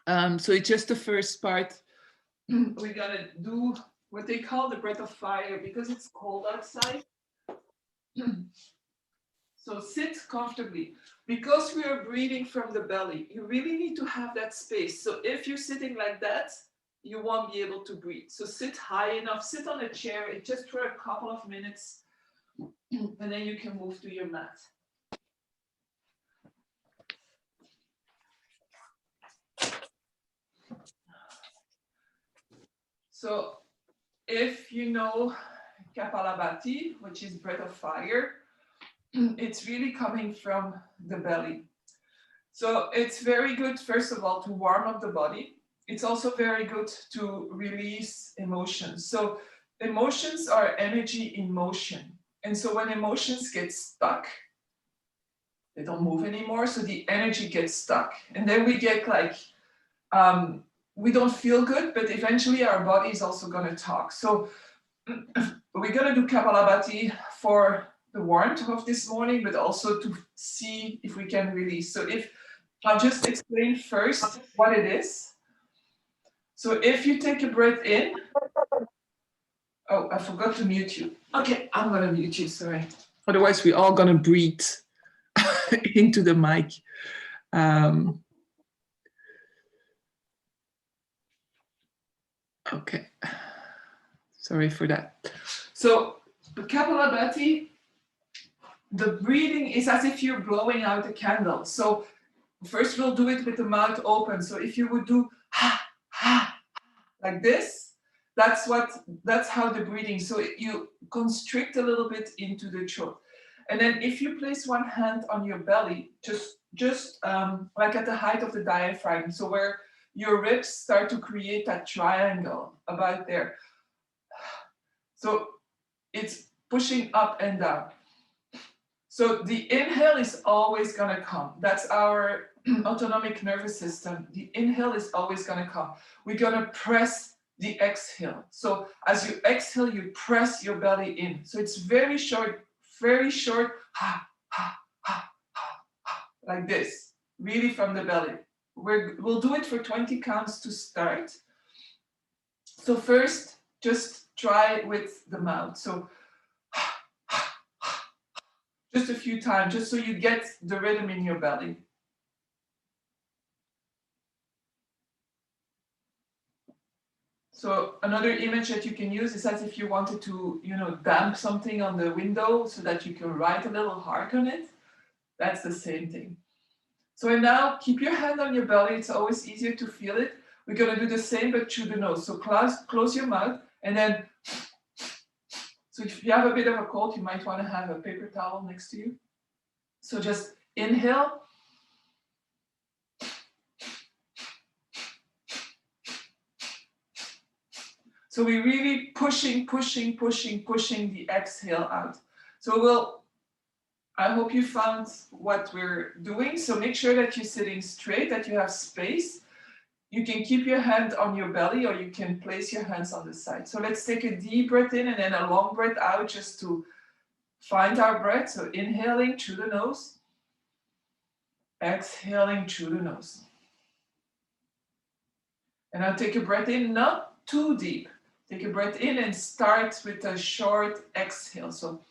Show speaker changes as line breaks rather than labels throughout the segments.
So it's just the first part. We're gonna do what they call the breath of fire because it's cold outside. So sit comfortably. Because we are breathing from the belly, you really need to have that space. So if you're sitting like that, you won't be able to breathe. So sit high enough, sit on a chair just for a couple of minutes, and then you can move to your mat. So if you know Kapalabhati, which is breath of fire, it's really coming from the belly. So it's very good, first of all, to warm up the body. It's also very good to release emotions. So emotions are energy in motion. And so when emotions get stuck, they don't move anymore. So the energy gets stuck. And then we get like, we don't feel good, but eventually our body is also going to talk. So we're going to do Kapalabhati for the warmth of this morning, but also to see if we can release. So if I'll just explain first what it is. So if you take a breath in, oh, I forgot to mute you. Okay, I'm going to mute you, sorry. Otherwise, we're all going to breathe into the mic. Okay, sorry for that. So the Kapalabhati, the breathing is as if you're blowing out a candle. So first we'll do it with the mouth open. So if you would do ha, ha, like this, that's how the breathing. So you constrict a little bit into the throat. And then if you place one hand on your belly, just like at the height of the diaphragm, so where your ribs start to create that triangle about there. So it's pushing up and down. So the inhale is always going to come. That's our autonomic nervous system. The inhale is always going to come. We're going to press the exhale. So as you exhale, you press your belly in. So it's very short, ha, ha, ha, ha, ha, like this, really from the belly. We'll do it for 20 counts to start. So first, just try with the mouth. So just a few times, just so you get the rhythm in your belly. So another image that you can use is as if you wanted to, damp something on the window so that you can write a little heart on it. That's the same thing. So now keep your hand on your belly. It's always easier to feel it. We're going to do the same, but through the nose. So close your mouth, and then, so if you have a bit of a cold, you might want to have a paper towel next to you. So just inhale. So we're really pushing the exhale out. So I hope you found what we're doing. So make sure that you're sitting straight, that you have space. You can keep your hand on your belly or you can place your hands on the side. So let's take a deep breath in and then a long breath out just to find our breath. So inhaling through the nose, exhaling through the nose. And I'll take a breath in, not too deep. Take a breath in and start with a short exhale. So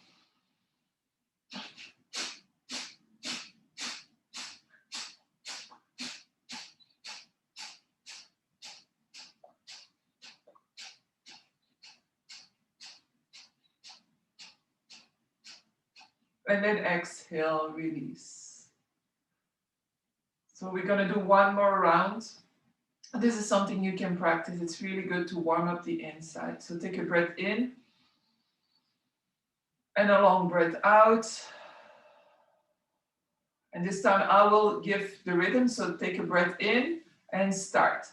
and then exhale, release. So we're going to do one more round. This is something you can practice. It's really good to warm up the inside. So take a breath in and a long breath out. And this time I will give the rhythm. So take a breath in and start.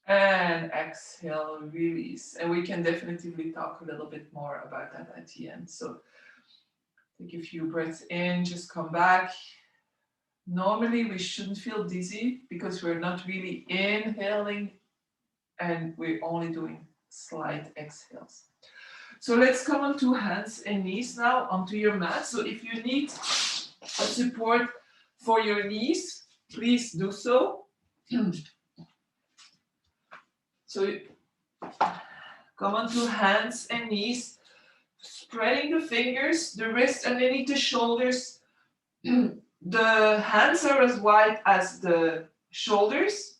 And exhale, release. And we can definitely talk a little bit more about that at the end. So take a few breaths in, just come back. Normally we shouldn't feel dizzy because we're not really inhaling and we're only doing slight exhales. So let's come onto hands and knees now onto your mat. So if you need a support for your knees, please do so. So come onto hands and knees, spreading the fingers, the wrist underneath the shoulders. The hands are as wide as the shoulders.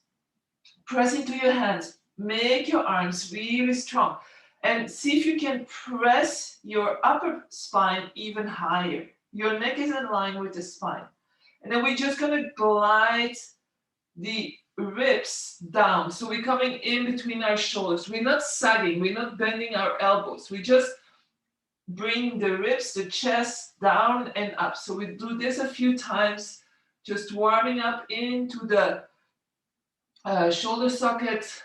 Press into your hands. Make your arms really strong. And see if you can press your upper spine even higher. Your neck is in line with the spine. And then we're just going to glide the ribs down. So we're coming in between our shoulders. We're not sagging. We're not bending our elbows. We just bring the ribs, the chest down and up. So we do this a few times, just warming up into the shoulder socket.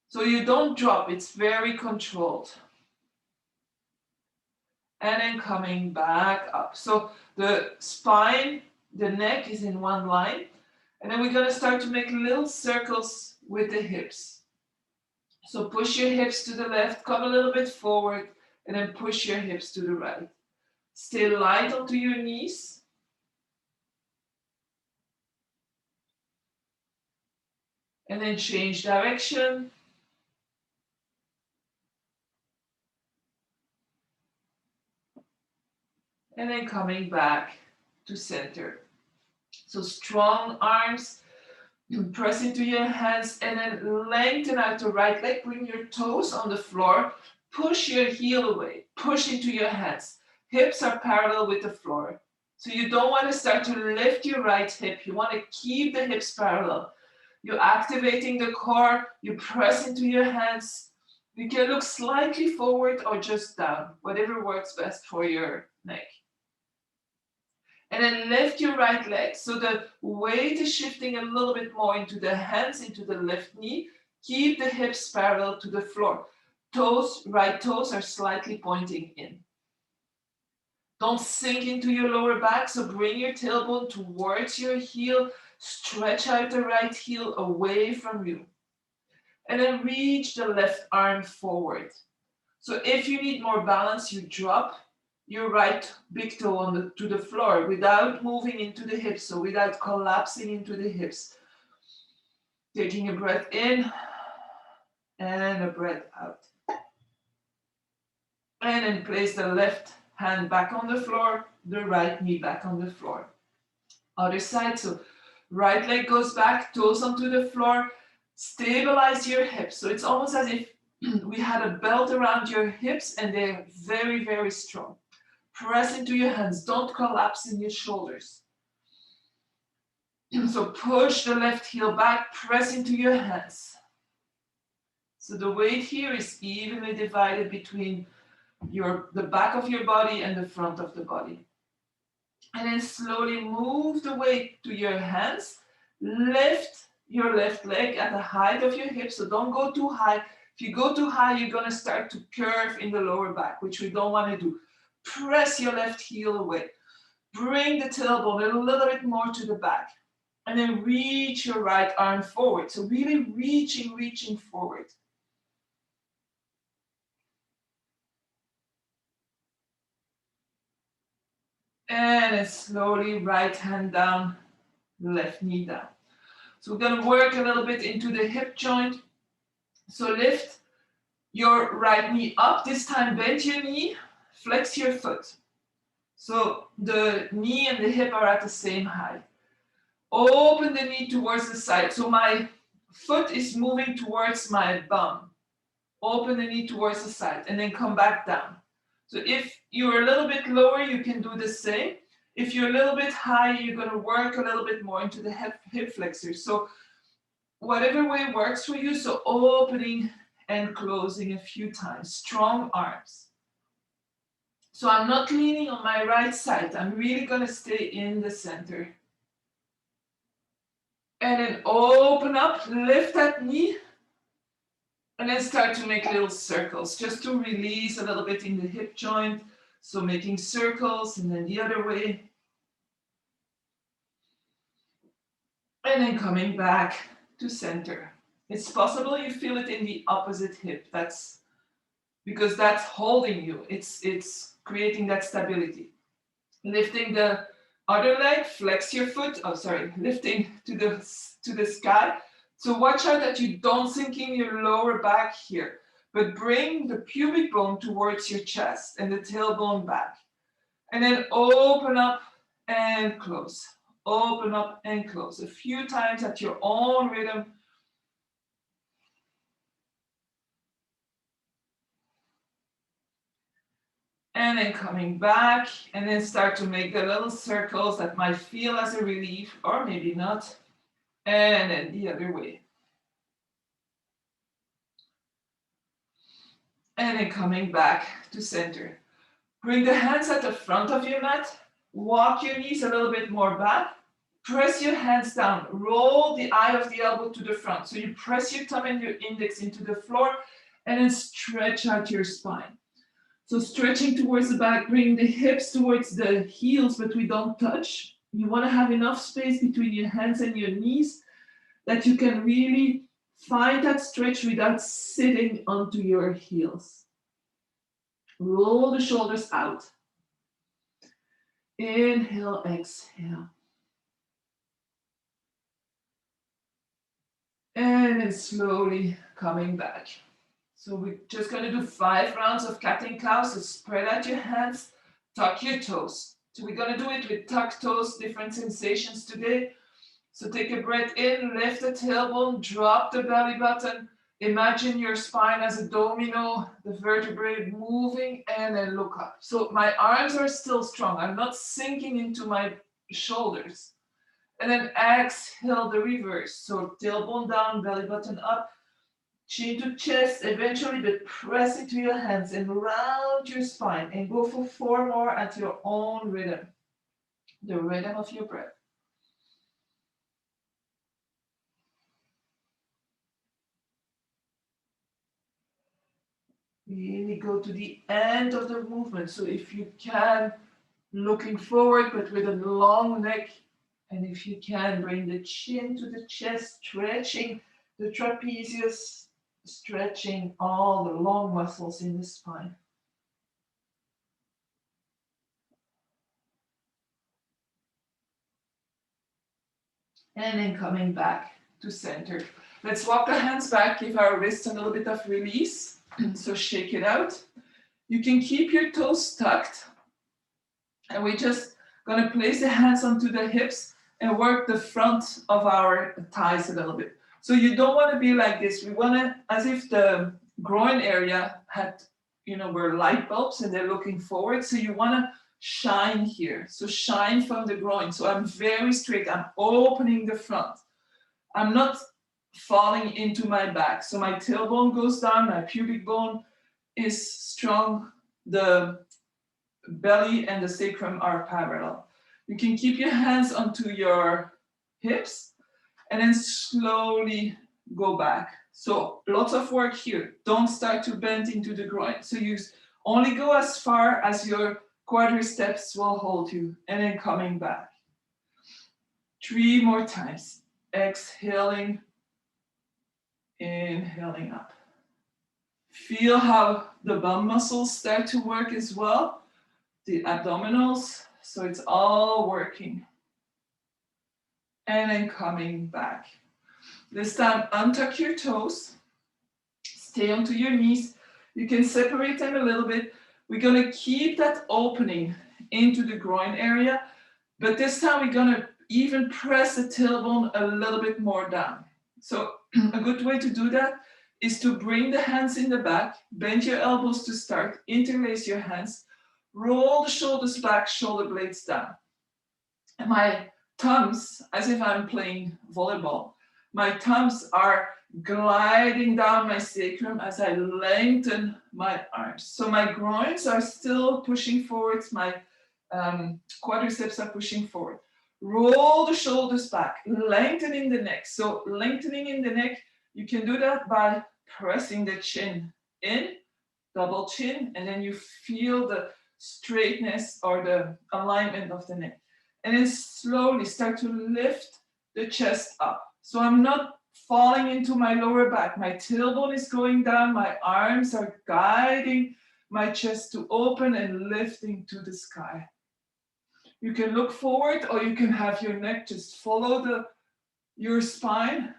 So you don't drop, it's very controlled. And then coming back up. So the spine, the neck is in one line. And then we're going to start to make little circles with the hips. So push your hips to the left, come a little bit forward, and then push your hips to the right. Stay light onto your knees. And then change direction. And then coming back to center. So strong arms, press into your hands, and then lengthen out the right leg. Bring your toes on the floor. Push your heel away. Push into your hands. Hips are parallel with the floor. So you don't want to start to lift your right hip. You want to keep the hips parallel. You're activating the core. You press into your hands. You can look slightly forward or just down, whatever works best for your neck. And then lift your right leg. So the weight is shifting a little bit more into the hands, into the left knee. Keep the hips parallel to the floor. Toes, right toes are slightly pointing in. Don't sink into your lower back. So bring your tailbone towards your heel. Stretch out the right heel away from you. And then reach the left arm forward. So if you need more balance, you drop your right big toe to the floor without moving into the hips, so without collapsing into the hips. Taking a breath in and a breath out. And then place the left hand back on the floor, the right knee back on the floor. Other side, so right leg goes back, toes onto the floor. Stabilize your hips. So it's almost as if we had a belt around your hips and they're very, very strong. Press into your hands. Don't collapse in your shoulders. So push the left heel back. Press into your hands. So the weight here is evenly divided between the back of your body and the front of the body. And then slowly move the weight to your hands. Lift your left leg at the height of your hip. So don't go too high. If you go too high, you're going to start to curve in the lower back, which we don't want to do. Press your left heel away. Bring the tailbone a little bit more to the back. And then reach your right arm forward. So really reaching forward. And then slowly right hand down, left knee down. So we're going to work a little bit into the hip joint. So lift your right knee up. This time bend your knee, flex your foot. So the knee and the hip are at the same height. Open the knee towards the side. So my foot is moving towards my bum. Open the knee towards the side and then come back down. So if you're a little bit lower, you can do the same. If you're a little bit higher, you're going to work a little bit more into the hip flexors. So whatever way works for you. So opening and closing a few times. Strong arms. So I'm not leaning on my right side. I'm really going to stay in the center. And then open up, lift that knee. And then start to make little circles, just to release a little bit in the hip joint. So making circles and then the other way. And then coming back to center. It's possible you feel it in the opposite hip. That's because that's holding you. It's creating that stability. Lifting the other leg, flex your foot. Oh, sorry, lifting to the sky. So watch out that you don't sink in your lower back here, but bring the pubic bone towards your chest and the tailbone back. And then open up and close. Open up and close. A few times at your own rhythm. And then coming back, and then start to make the little circles that might feel as a relief, or maybe not. And then the other way. And then coming back to center. Bring the hands at the front of your mat. Walk your knees a little bit more back. Press your hands down. Roll the eye of the elbow to the front. So you press your thumb and your index into the floor, and then stretch out your spine. So stretching towards the back, bring the hips towards the heels, but we don't touch. You want to have enough space between your hands and your knees that you can really find that stretch without sitting onto your heels. Roll the shoulders out. Inhale, exhale. And then slowly coming back. So we're just going to do 5 rounds of cat and cow. So spread out your hands, tuck your toes. So we're going to do it with tucked toes, different sensations today. So take a breath in, lift the tailbone, drop the belly button. Imagine your spine as a domino, the vertebrae moving, and then look up. So my arms are still strong. I'm not sinking into my shoulders. And then exhale the reverse. So tailbone down, belly button up. Chin to chest eventually, but press into your hands and round your spine and go for 4 more at your own rhythm, the rhythm of your breath. Really go to the end of the movement. So if you can, looking forward, but with a long neck. And if you can, bring the chin to the chest, stretching the trapezius, stretching all the long muscles in the spine. And then coming back to center. Let's walk the hands back, give our wrists a little bit of release. So shake it out. You can keep your toes tucked. And we're just going to place the hands onto the hips and work the front of our thighs a little bit. So you don't want to be like this. We want to, as if the groin area had, were light bulbs and they're looking forward. So you want to shine here. So shine from the groin. So I'm very straight. I'm opening the front. I'm not falling into my back. So my tailbone goes down. My pubic bone is strong. The belly and the sacrum are parallel. You can keep your hands onto your hips and then slowly go back. So lots of work here. Don't start to bend into the groin. So you only go as far as your quadriceps will hold you, and then coming back. 3 more times. Exhaling, inhaling up. Feel how the bum muscles start to work as well. The abdominals, so it's all working. And then coming back. This time, untuck your toes. Stay onto your knees. You can separate them a little bit. We're going to keep that opening into the groin area, but this time we're going to even press the tailbone a little bit more down. So a good way to do that is to bring the hands in the back, bend your elbows to start, interlace your hands, roll the shoulders back, shoulder blades down. And my thumbs, as if I'm playing volleyball, my thumbs are gliding down my sacrum as I lengthen my arms. So my groins are still pushing forwards, my quadriceps are pushing forward. Roll the shoulders back, lengthening the neck. So lengthening in the neck, you can do that by pressing the chin in, double chin, and then you feel the straightness or the alignment of the neck. And then slowly start to lift the chest up. So I'm not falling into my lower back. My tailbone is going down, my arms are guiding my chest to open and lifting to the sky. You can look forward or you can have your neck just follow your spine,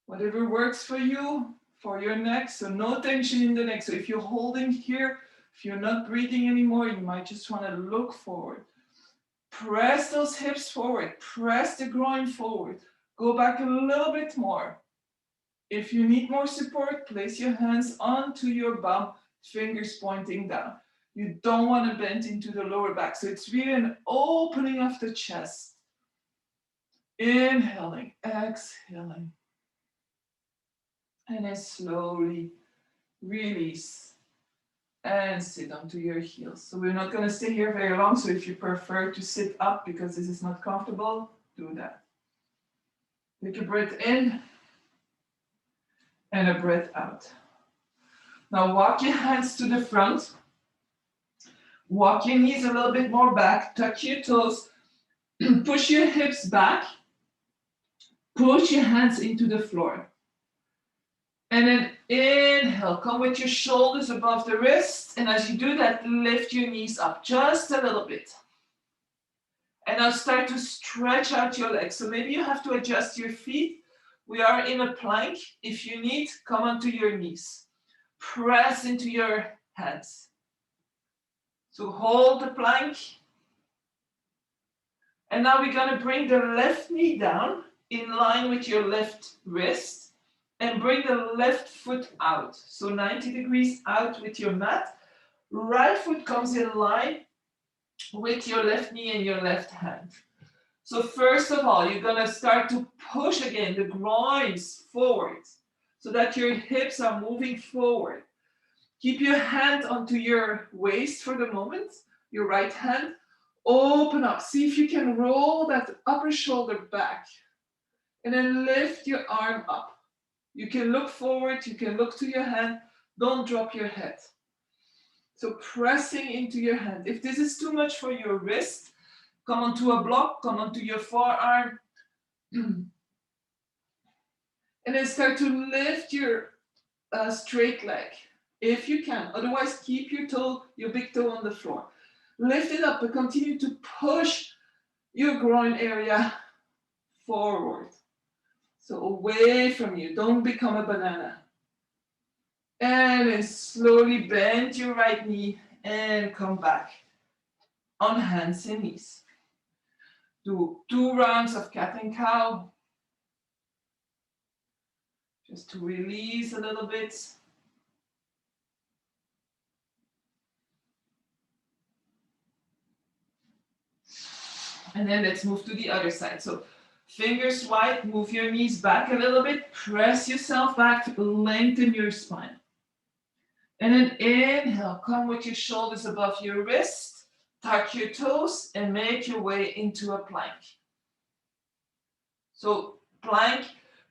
whatever works for you, for your neck. So no tension in the neck. So if you're holding here, if you're not breathing anymore, you might just want to look forward. Press those hips forward, press the groin forward. Go back a little bit more. If you need more support, place your hands onto your bum, fingers pointing down. You don't want to bend into the lower back. So it's really an opening of the chest. Inhaling, exhaling. And then slowly release and sit onto your heels. So we're not going to stay here very long. So if you prefer to sit up because this is not comfortable, do that. Take a breath in and a breath out. Now walk your hands to the front. Walk your knees a little bit more back. Tuck your toes. Push your hips back. Push your hands into the floor. And then inhale. Come with your shoulders above the wrists. And as you do that, lift your knees up just a little bit. And now start to stretch out your legs. So maybe you have to adjust your feet. We are in a plank. If you need, come onto your knees. Press into your hands. So hold the plank. And now we're going to bring the left knee down in line with your left wrist and bring the left foot out. So 90 degrees out with your mat. Right foot comes in line with your left knee and your left hand. So first of all, you're going to start to push again the groins forward so that your hips are moving forward. Keep your hand onto your waist for the moment, your right hand. Open up. See if you can roll that upper shoulder back. And then lift your arm up. You can look forward. You can look to your hand. Don't drop your head. So pressing into your hand. If this is too much for your wrist, come onto a block. Come onto your forearm. And then start to lift your straight leg. If you can. Otherwise, keep your big toe on the floor. Lift it up and continue to push your groin area forward. So away from you. Don't become a banana. And then slowly bend your right knee and come back on hands and knees. Do 2 rounds of cat and cow. Just to release a little bit. And then let's move to the other side. So fingers wide, move your knees back a little bit, press yourself back, lengthen your spine. And then inhale, come with your shoulders above your wrist, tuck your toes, and make your way into a plank. So plank,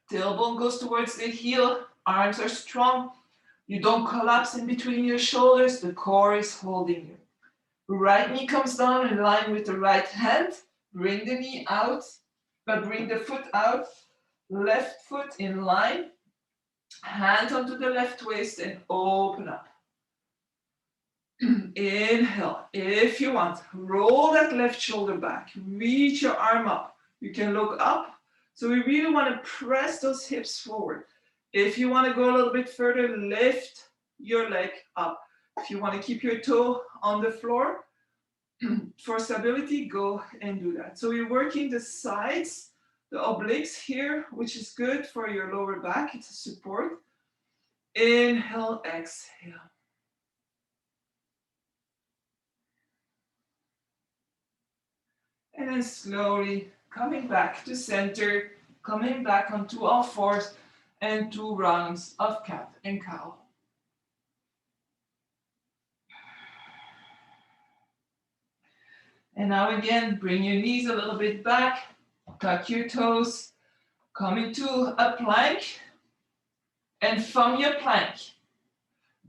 tailbone goes towards the heel, arms are strong. You don't collapse in between your shoulders, the core is holding you. Right knee comes down in line with the right hand. Bring the knee out, but bring the foot out. Left foot in line. Hand onto the left waist and open up. Inhale. If you want, roll that left shoulder back. Reach your arm up. You can look up. So we really want to press those hips forward. If you want to go a little bit further, lift your leg up. If you want to keep your toe on the floor, for stability, go and do that. So we're working the sides, the obliques here, which is good for your lower back. It's a support. Inhale, exhale. And then slowly coming back to center, coming back onto all fours, and 2 rounds of cat and cow. And now again, bring your knees a little bit back, tuck your toes, come into a plank, and from your plank,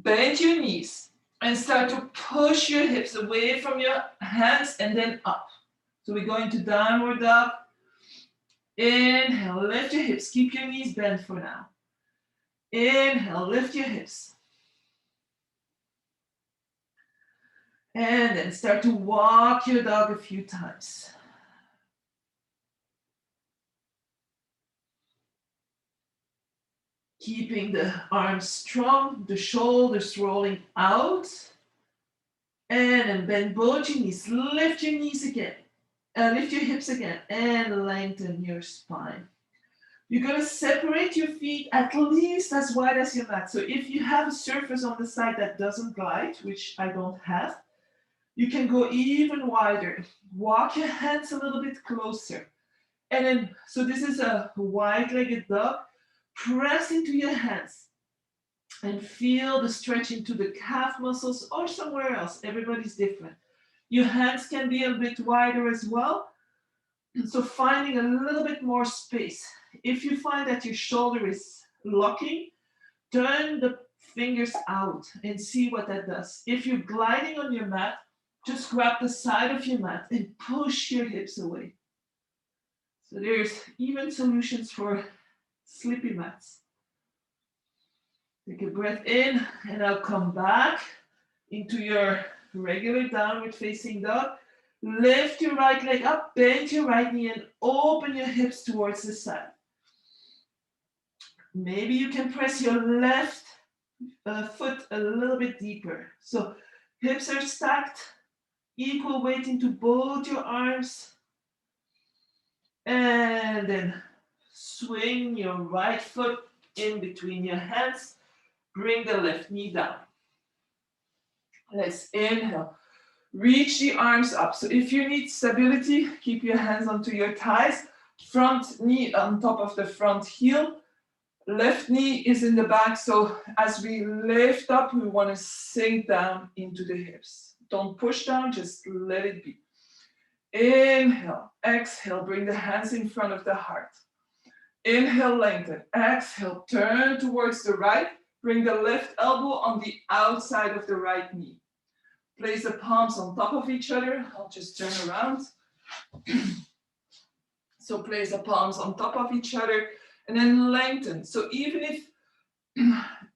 bend your knees and start to push your hips away from your hands and then up. So we go into downward dog, Inhale, lift your hips. Keep your knees bent for now. Inhale, lift your hips. And then start to walk your dog a few times. Keeping the arms strong, the shoulders rolling out. And then bend both your knees. Lift your knees again. Lift your hips again and lengthen your spine. You're going to separate your feet at least as wide as your mat. So if you have a surface on the side that doesn't glide, which I don't have, you can go even wider. Walk your hands a little bit closer. And then, so this is a wide-legged dog. Press into your hands and feel the stretch into the calf muscles or somewhere else. Everybody's different. Your hands can be a bit wider as well. So finding a little bit more space. If you find that your shoulder is locking, turn the fingers out and see what that does. If you're gliding on your mat, just grab the side of your mat and push your hips away. So there's even solutions for sleepy mats. Take a breath in and I'll come back into your regular downward facing dog. Lift your right leg up, bend your right knee and open your hips towards the side. Maybe you can press your left foot a little bit deeper. So hips are stacked, equal weight into both your arms. And then swing your right foot in between your hands. Bring the left knee down. Let's inhale. Reach the arms up. So if you need stability, keep your hands onto your thighs. Front knee on top of the front heel. Left knee is in the back. So as we lift up, we want to sink down into the hips. Don't push down, just let it be. Inhale, exhale, bring the hands in front of the heart. Inhale, lengthen. Exhale, turn towards the right. Bring the left elbow on the outside of the right knee. Place the palms on top of each other. I'll just turn around. So place the palms on top of each other and then lengthen. So even if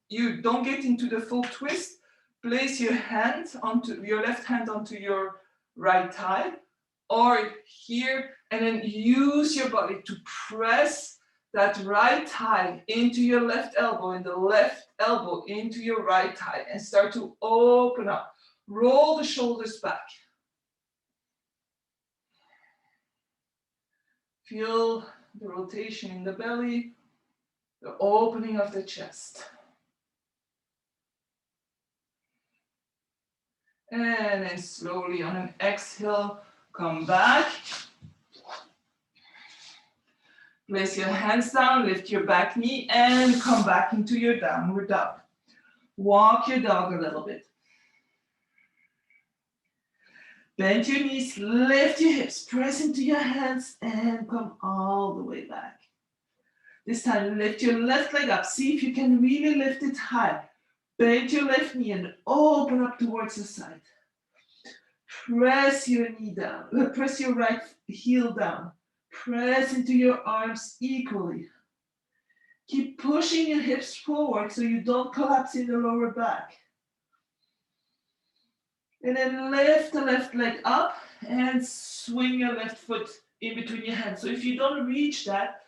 you don't get into the full twist, place your hand onto your left hand onto your right thigh or here, and then use your body to press that right thigh into your left elbow and the left elbow into your right thigh and start to open up. Roll the shoulders back. Feel the rotation in the belly, the opening of the chest. And then slowly on an exhale, come back. Place your hands down, lift your back knee, and come back into your downward dog. Walk your dog a little bit. Bend your knees, lift your hips, press into your hands, and come all the way back. This time, lift your left leg up. See if you can really lift it high. Bend your left knee and open up towards the side. Press your knee down. Press your right heel down. Press into your arms equally. Keep pushing your hips forward so you don't collapse in the lower back. And then lift the left leg up and swing your left foot in between your hands. So if you don't reach that,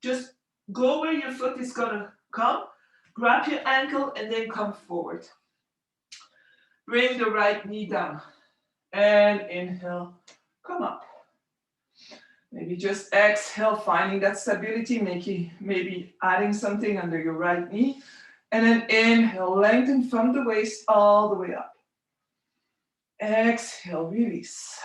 just go where your foot is gonna come, grab your ankle and then come forward. Bring the right knee down and inhale, come up. Maybe just exhale, finding that stability, maybe adding something under your right knee. And then inhale, lengthen from the waist all the way up. Exhale, release.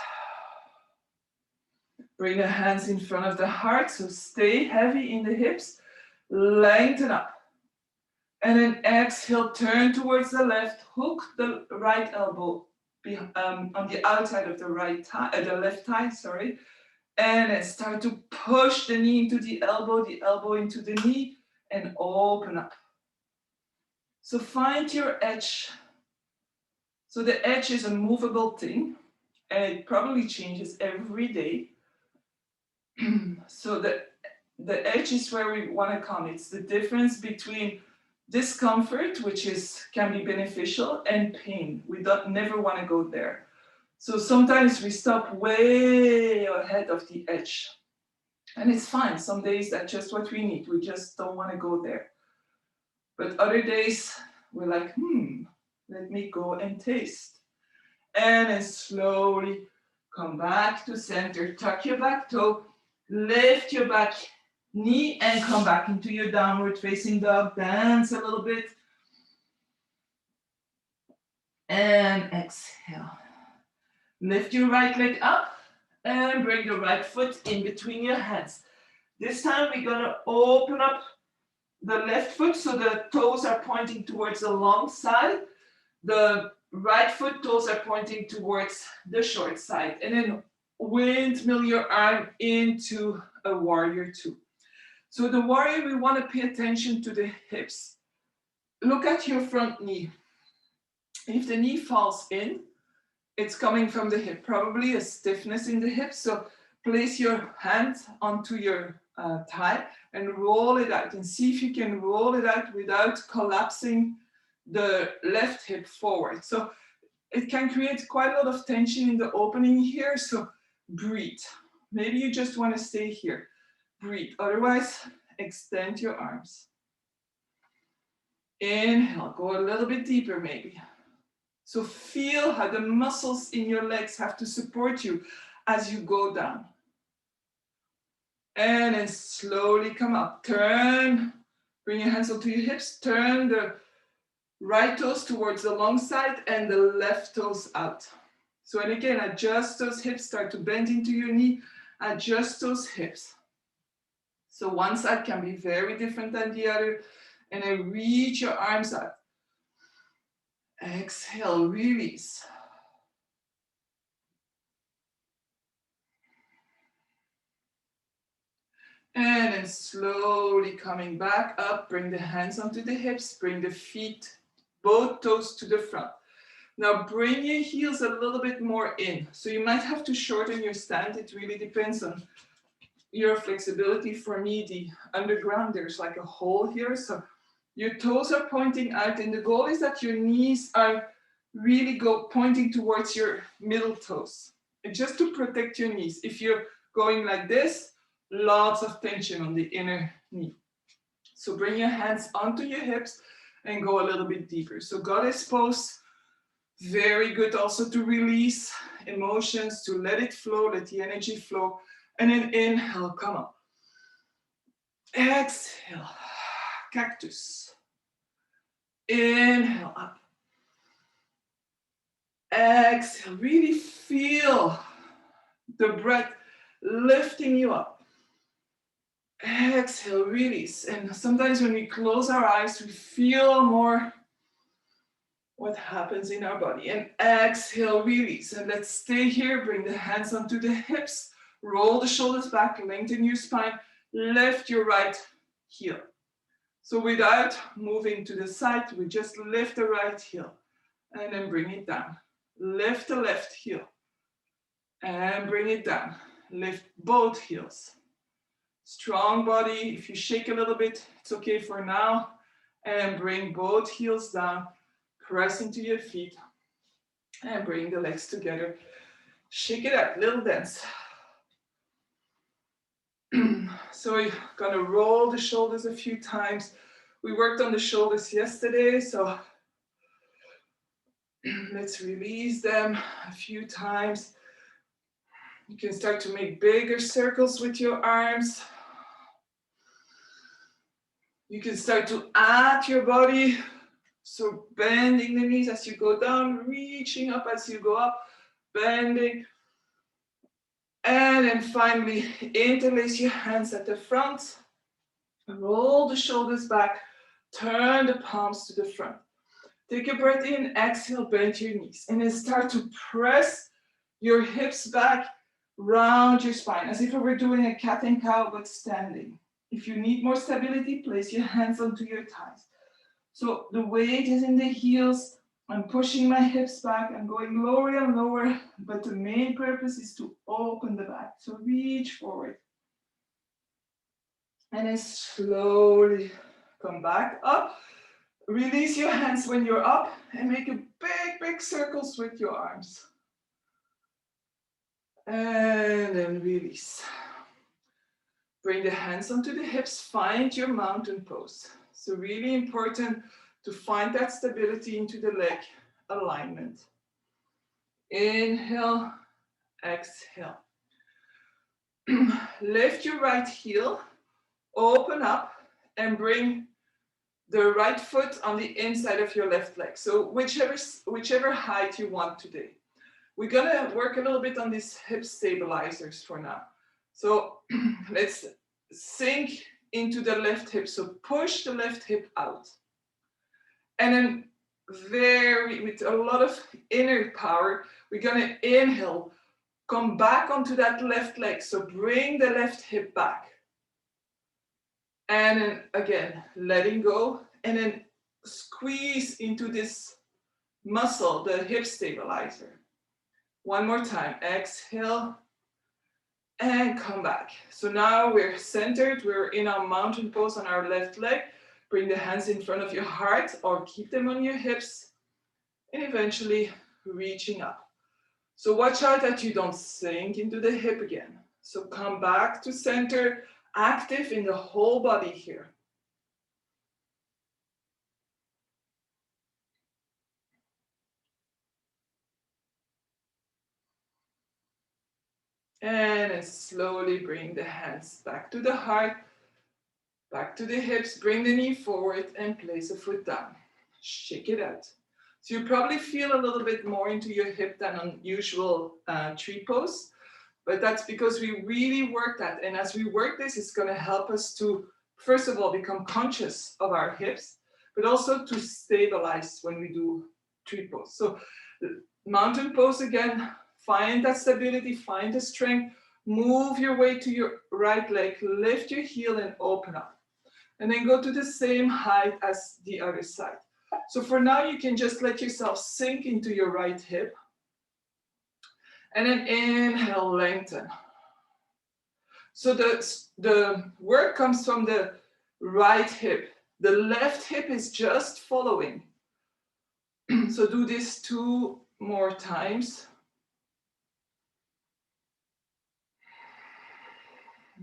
Bring the hands in front of the heart, so stay heavy in the hips. Lengthen up. And then exhale, turn towards the left, hook the right elbow on the outside of the left thigh, sorry. And then start to push the knee into the elbow into the knee, and open up. So find your edge. So the edge is a movable thing, and it probably changes every day. So the the edge is where we want to come. It's the difference between discomfort, which can be beneficial, and pain. We never want to go there. So sometimes we stop way ahead of the edge. And it's fine. Some days that's just what we need. We just don't want to go there. But other days we're like, let me go and taste. And then slowly come back to center. Tuck your back toe. Lift your back knee and come back into your downward facing dog. Dance a little bit. And exhale. Lift your right leg up and bring the right foot in between your hands. This time we're going to open up the left foot so the toes are pointing towards the long side. The right foot toes are pointing towards the short side. And then windmill your arm into a warrior two. So the warrior, we want to pay attention to the hips. Look at your front knee. If the knee falls in, it's coming from the hip, probably a stiffness in the hip. So place your hand onto your thigh and roll it out, and see if you can roll it out without collapsing the left hip forward. So it can create quite a lot of tension in the opening here. So breathe. Maybe you just want to stay here. Breathe. Otherwise, extend your arms. Inhale. Go a little bit deeper maybe. So feel how the muscles in your legs have to support you as you go down. And then slowly come up. Turn. Bring your hands onto your hips. Turn the right toes towards the long side and the left toes out. So, and again, adjust those hips. Start to bend into your knee. Adjust those hips. So one side can be very different than the other. And then reach your arms out. Exhale, release. And then slowly coming back up, bring the hands onto the hips, bring the feet, both toes to the front. Now bring your heels a little bit more in. So you might have to shorten your stand. It really depends on your flexibility. For me, the underground, there's like a hole here. So your toes are pointing out, and the goal is that your knees are really pointing towards your middle toes. And just to protect your knees. If you're going like this, lots of tension on the inner knee. So bring your hands onto your hips and go a little bit deeper. So goddess pose, very good also to release emotions, to let it flow, let the energy flow. And then inhale, come up. Exhale, cactus. Inhale up. Exhale, really feel the breath lifting you up. Exhale, release. And sometimes when we close our eyes, we feel more what happens in our body. And exhale, release. And let's stay here. Bring the hands onto the hips. Roll the shoulders back, lengthen your spine. Lift your right heel. So without moving to the side, we just lift the right heel and then bring it down. Lift the left heel and bring it down. Lift both heels. Strong body. If you shake a little bit, it's okay for now. And bring both heels down. Press into your feet and bring the legs together. Shake it out, little dance. So we're gonna roll the shoulders a few times. We worked on the shoulders yesterday, so let's release them a few times. You can start to make bigger circles with your arms. You can start to add your body. So bending the knees as you go down, reaching up as you go up, bending. And then finally, interlace your hands at the front. Roll the shoulders back. Turn the palms to the front. Take a breath in, exhale, bend your knees. And then start to press your hips back, round your spine, as if we were doing a cat and cow, but standing. If you need more stability, place your hands onto your thighs. So the weight is in the heels. I'm pushing my hips back. I'm going lower and lower, but the main purpose is to open the back. So reach forward. And then slowly come back up. Release your hands when you're up and make a big, big circles with your arms. And then release. Bring the hands onto the hips, find your mountain pose. So really important to find that stability into the leg alignment. Inhale, exhale. Lift your right heel, open up, and bring the right foot on the inside of your left leg. So whichever height you want today. We're gonna work a little bit on these hip stabilizers for now. So let's sink into the left hip. So push the left hip out. And then with a lot of inner power, we're gonna inhale, come back onto that left leg. So bring the left hip back. And then again, letting go. And then squeeze into this muscle, the hip stabilizer. One more time, exhale. And come back. So now we're centered, we're in our mountain pose on our left leg. Bring the hands in front of your heart or keep them on your hips. And eventually reaching up. So watch out that you don't sink into the hip again. So come back to center, active in the whole body here. And then slowly bring the hands back to the heart, back to the hips, bring the knee forward and place a foot down. Shake it out. So you probably feel a little bit more into your hip than on usual tree pose, but that's because we really work that. And as we work this, it's gonna help us to, first of all, become conscious of our hips, but also to stabilize when we do tree pose. So mountain pose again, find that stability, find the strength, move your way to your right leg, lift your heel and open up. And then go to the same height as the other side. So for now, you can just let yourself sink into your right hip. And then inhale, lengthen. So the work comes from the right hip. The left hip is just following. So do this 2 more times.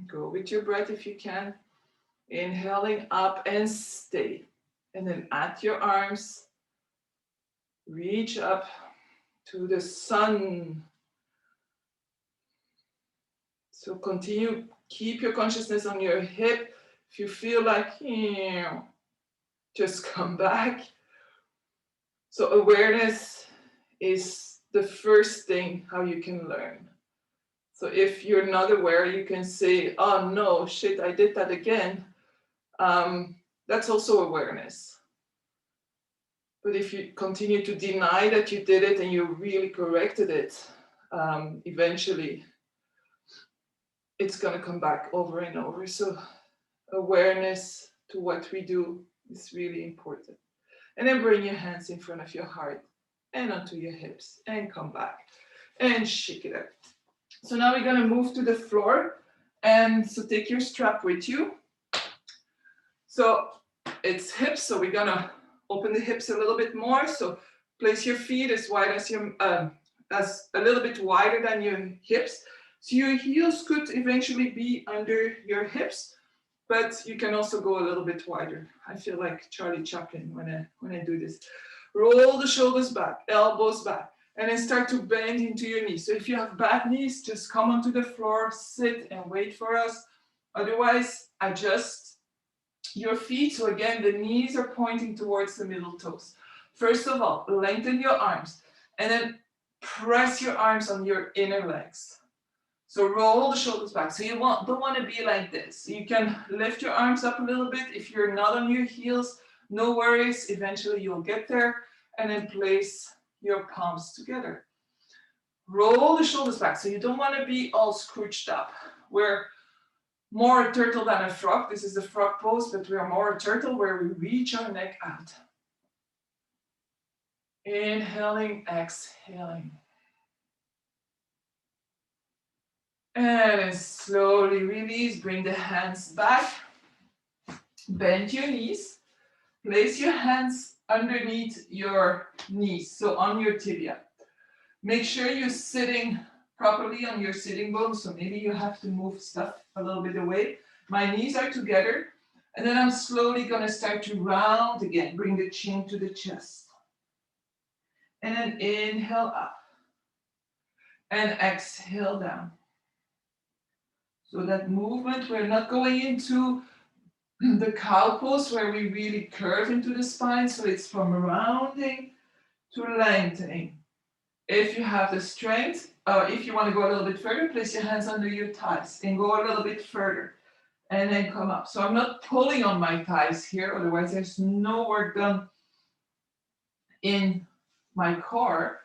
Go with your breath if you can. Inhaling up and stay. And then at your arms, reach up to the sun. So continue, keep your consciousness on your hip. If you feel like, just come back. So awareness is the first thing how you can learn. So if you're not aware, you can say, oh no, shit, I did that again. That's also awareness. But if you continue to deny that you did it and you really corrected it, eventually it's going to come back over and over. So awareness to what we do is really important. And then bring your hands in front of your heart and onto your hips and come back and shake it out. So now we're going to move to the floor. And so take your strap with you. So it's hips. So we're going to open the hips a little bit more. So place your feet as wide as your, as a little bit wider than your hips. So your heels could eventually be under your hips, but you can also go a little bit wider. I feel like Charlie Chaplin when I do this. Roll the shoulders back, elbows back, and then start to bend into your knees. So if you have bad knees, just come onto the floor, sit and wait for us. Otherwise, adjust your feet. So again, the knees are pointing towards the middle toes. First of all, lengthen your arms and then press your arms on your inner legs. So roll the shoulders back. So you don't want to be like this. You can lift your arms up a little bit. If you're not on your heels, no worries. Eventually you'll get there. And then place your palms together. Roll the shoulders back. So you don't want to be all scrooched up. We're more a turtle than a frog. This is the frog pose, but we are more a turtle where we reach our neck out. Inhaling, exhaling. And then slowly release, bring the hands back. Bend your knees. Place your hands underneath your knees, so on your tibia. Make sure you're sitting properly on your sitting bones, so maybe you have to move stuff a little bit away. My knees are together, and then I'm slowly going to start to round again. Bring the chin to the chest. And then inhale up. And exhale down. So that movement, we're not going into the cow pose where we really curve into the spine. So it's from rounding to lengthening. If you have the strength, if you want to go a little bit further, place your hands under your thighs and go a little bit further. And then come up. So I'm not pulling on my thighs here, otherwise there's no work done in my core.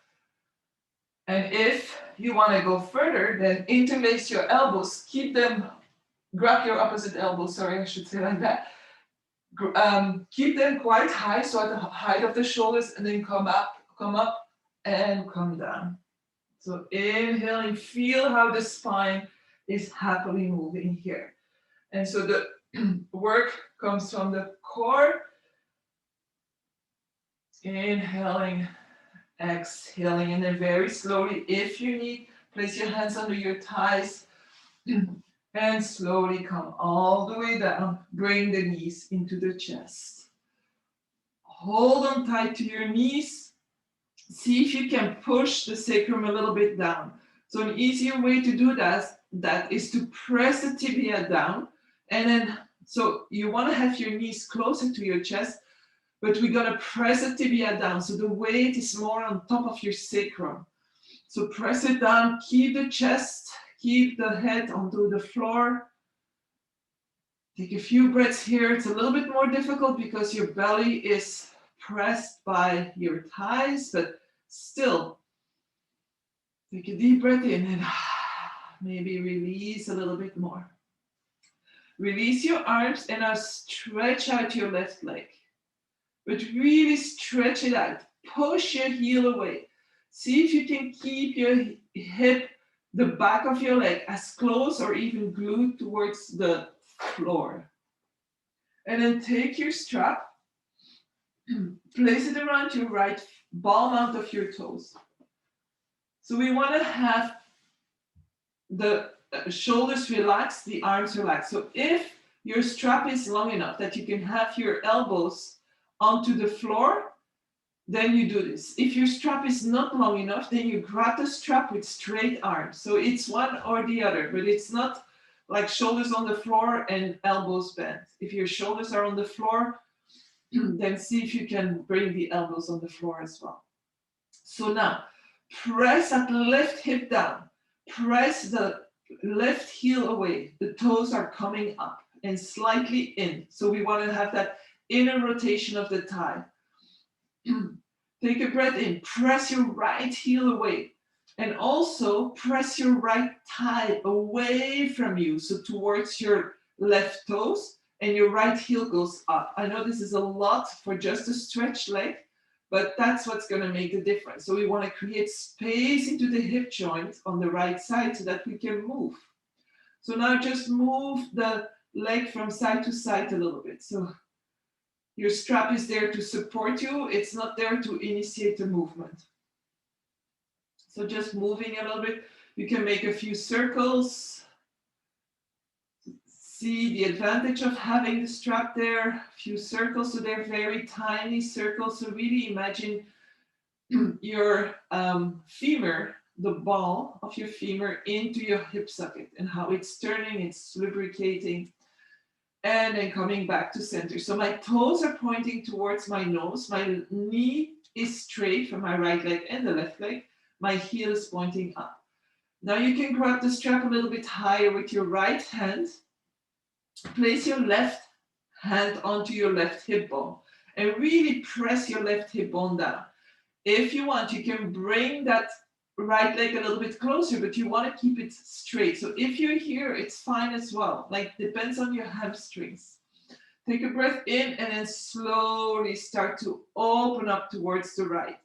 And if you want to go further, then interlace your elbows, keep them, grab your opposite elbow, sorry, I should say like that. Keep them quite high, so at the height of the shoulders, and then come up, and come down. So inhaling, feel how the spine is happily moving here. And so the work comes from the core. Inhaling, exhaling, and then very slowly, if you need, place your hands under your thighs and slowly come all the way down. Bring the knees into the chest. Hold on tight to your knees. See if you can push the sacrum a little bit down. So an easier way to do that is to press the tibia down, and then, so you want to have your knees closer to your chest, but we're going to press the tibia down, so the weight is more on top of your sacrum. So press it down, keep the chest, keep the head onto the floor. Take a few breaths here. It's a little bit more difficult because your belly is pressed by your thighs, but still, take a deep breath in and maybe release a little bit more. Release your arms and now stretch out your left leg. But really stretch it out. Push your heel away. See if you can keep your hip, the back of your leg, as close or even glued towards the floor. And then take your strap, place it around your right palm out of your toes. So we want to have the shoulders relaxed, the arms relaxed. So if your strap is long enough that you can have your elbows onto the floor, then you do this. If your strap is not long enough, then you grab the strap with straight arms. So it's one or the other, but it's not like shoulders on the floor and elbows bent. If your shoulders are on the floor, then see if you can bring the elbows on the floor as well. So now, press that left hip down. Press the left heel away. The toes are coming up and slightly in. So we want to have that inner rotation of the thigh. Take a breath in. Press your right heel away. And also press your right thigh away from you, so towards your left toes, and your right heel goes up. I know this is a lot for just a stretched leg, but that's what's going to make the difference. So we want to create space into the hip joint on the right side so that we can move. So now just move the leg from side to side a little bit. So your strap is there to support you. It's not there to initiate the movement. So just moving a little bit. You can make a few circles. See the advantage of having the strap there. A few circles, so they're very tiny circles. So really imagine your femur, the ball of your femur, into your hip socket and how it's turning, it's lubricating, and then coming back to center. So my toes are pointing towards my nose. My knee is straight for my right leg and the left leg. My heel is pointing up. Now you can grab the strap a little bit higher with your right hand. Place your left hand onto your left hip bone and really press your left hip bone down. If you want, you can bring that right leg a little bit closer, but you want to keep it straight. So if you're here, it's fine as well. Like, depends on your hamstrings. Take a breath in and then slowly start to open up towards the right.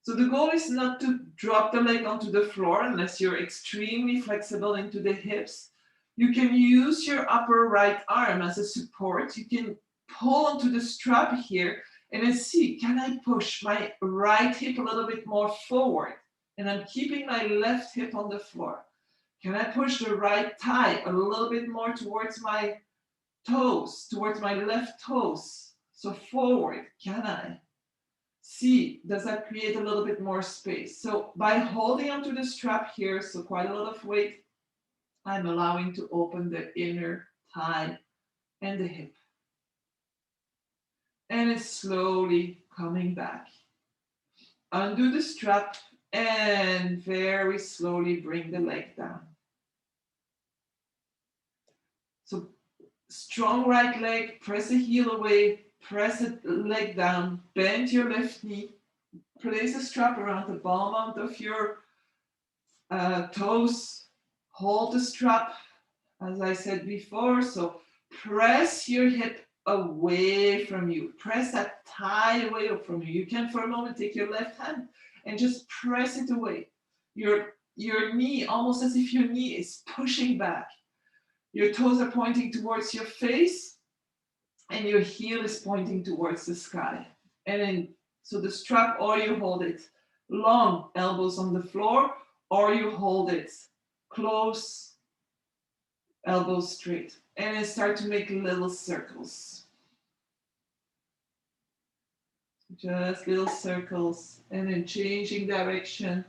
So the goal is not to drop the leg onto the floor unless you're extremely flexible into the hips. You can use your upper right arm as a support. You can pull onto the strap here and then see, can I push my right hip a little bit more forward? And I'm keeping my left hip on the floor. Can I push the right thigh a little bit more towards my toes, towards my left toes? So forward, can I? See, does that create a little bit more space? So by holding onto the strap here, so quite a lot of weight, I'm allowing to open the inner thigh and the hip. And it's slowly coming back. Undo the strap and very slowly bring the leg down. So strong right leg, press the heel away, press the leg down, bend your left knee, place a strap around the ball mount of your toes, hold the strap, as I said before, so press your hip away from you, press that thigh away from you. You can for a moment take your left hand and just press it away. Your knee, almost as if your knee is pushing back. Your toes are pointing towards your face and your heel is pointing towards the sky. And then, so the strap, or you hold it long, elbows on the floor, or you hold it close, elbows straight. And then start to make little circles. Just little circles, and then changing direction.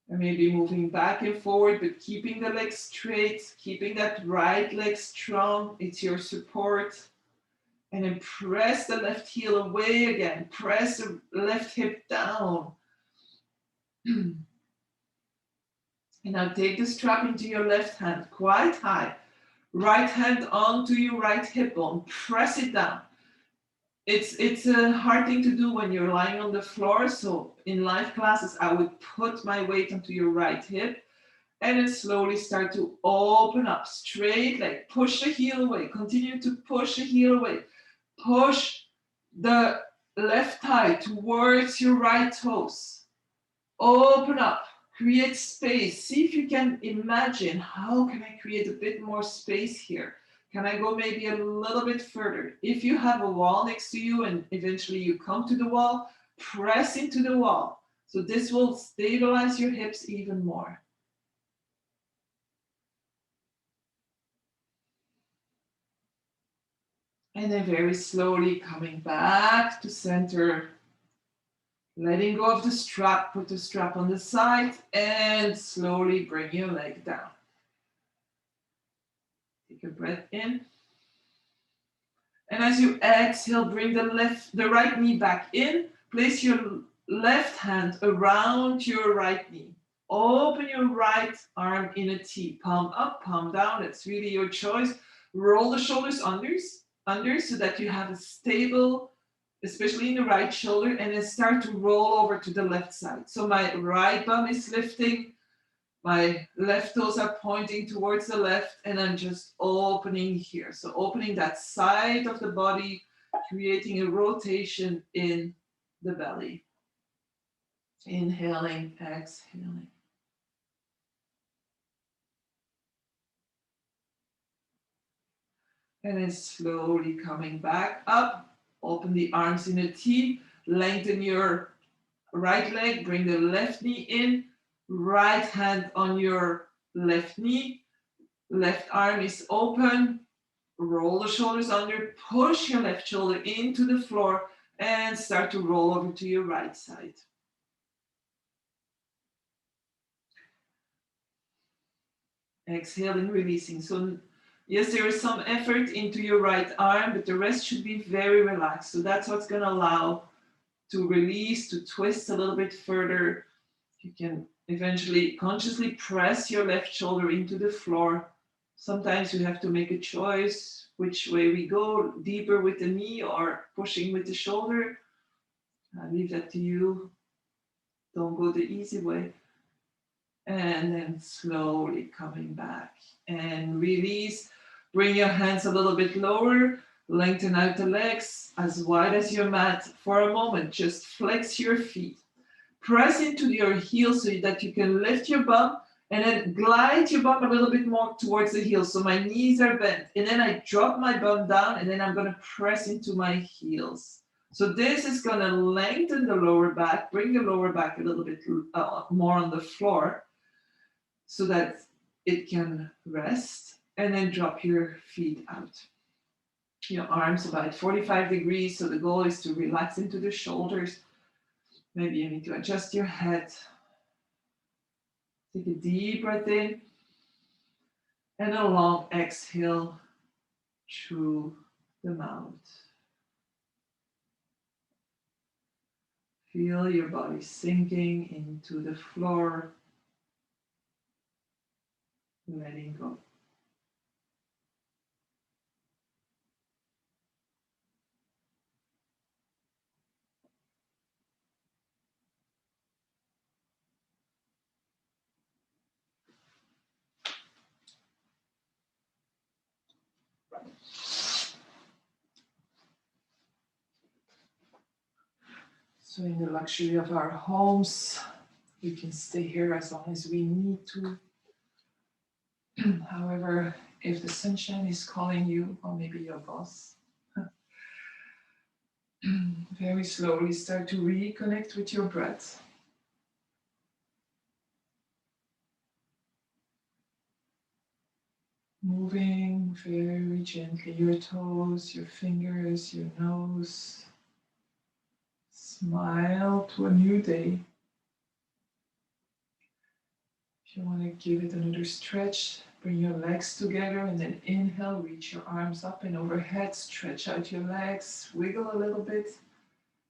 And maybe moving back and forward, but keeping the leg straight, keeping that right leg strong. It's your support. And then press the left heel away again. Press the left hip down. And now take the strap into your left hand, quite high. Right hand onto your right hip bone. Press it down. It's a hard thing to do when you're lying on the floor. So in live classes, I would put my weight onto your right hip and then slowly start to open up. Straight leg, push the heel away. Continue to push the heel away. Push the left thigh towards your right toes. Open up, create space. See if you can imagine, how can I create a bit more space here? Can I go maybe a little bit further? If you have a wall next to you and eventually you come to the wall, press into the wall. So this will stabilize your hips even more. And then very slowly coming back to center. Letting go of the strap, put the strap on the side and slowly bring your leg down. Take a breath in. And as you exhale, bring the right knee back in. Place your left hand around your right knee. Open your right arm in a T. Palm up, palm down. It's really your choice. Roll the shoulders under so that you have a stable, especially in the right shoulder, and then start to roll over to the left side. So my right bum is lifting. My left toes are pointing towards the left, and I'm just opening here. So opening that side of the body, creating a rotation in the belly. Inhaling, exhaling. And then slowly coming back up. Open the arms in a T. Lengthen your right leg. Bring the left knee in. Right hand on your left knee, left arm is open, roll the shoulders under, push your left shoulder into the floor and start to roll over to your right side. Exhaling, releasing. So yes, there is some effort into your right arm, but the rest should be very relaxed. So that's what's going to allow to release, to twist a little bit further. You can eventually consciously press your left shoulder into the floor. Sometimes you have to make a choice which way we go, deeper with the knee or pushing with the shoulder. I leave that to you. Don't go the easy way. And then slowly coming back and release. Bring your hands a little bit lower. Lengthen out the legs as wide as your mat. For a moment, just flex your feet. Press into your heels so that you can lift your bum And then glide your bum a little bit more towards the heels. So my knees are bent. And then I drop my bum down and then I'm going to press into my heels. So this is going to lengthen the lower back, bring the lower back a little bit more on the floor so that it can rest. And then drop your feet out. Your arms about 45 degrees. So the goal is to relax into the shoulders. Maybe you need to adjust your head. Take a deep breath in and a long exhale through the mouth. Feel your body sinking into the floor, letting go. So in the luxury of our homes, we can stay here as long as we need to. However, if the sunshine is calling you, or maybe your boss, very slowly start to reconnect with your breath. Moving very gently your toes, your fingers, your nose. Smile to a new day. If you want to give it another stretch, bring your legs together and then inhale, reach your arms up and overhead, stretch out your legs, wiggle a little bit.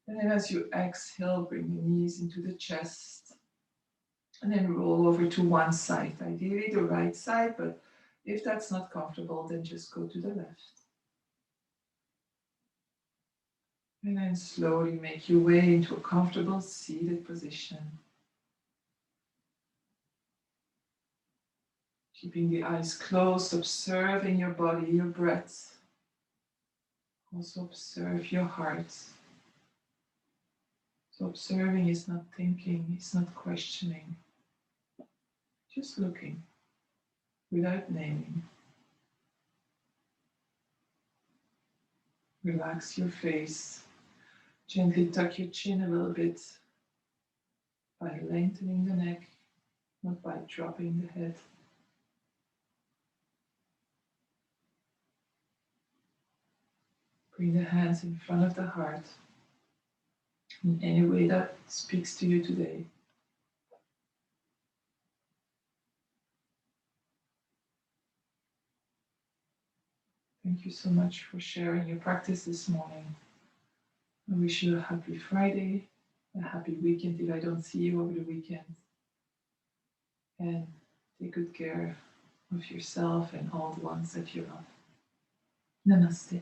And then as you exhale, bring your knees into the chest and then roll over to one side, ideally the right side, but if that's not comfortable, then just go to the left. And then slowly make your way into a comfortable seated position. Keeping the eyes closed, observing your body, your breath. Also observe your heart. So observing is not thinking, it's not questioning. Just looking without naming. Relax your face. Gently tuck your chin a little bit by lengthening the neck, not by dropping the head. Bring the hands in front of the heart in any way that speaks to you today. Thank you so much for sharing your practice this morning. I wish you a happy Friday, a happy weekend if I don't see you over the weekend. And take good care of yourself and all the ones that you love. Namaste.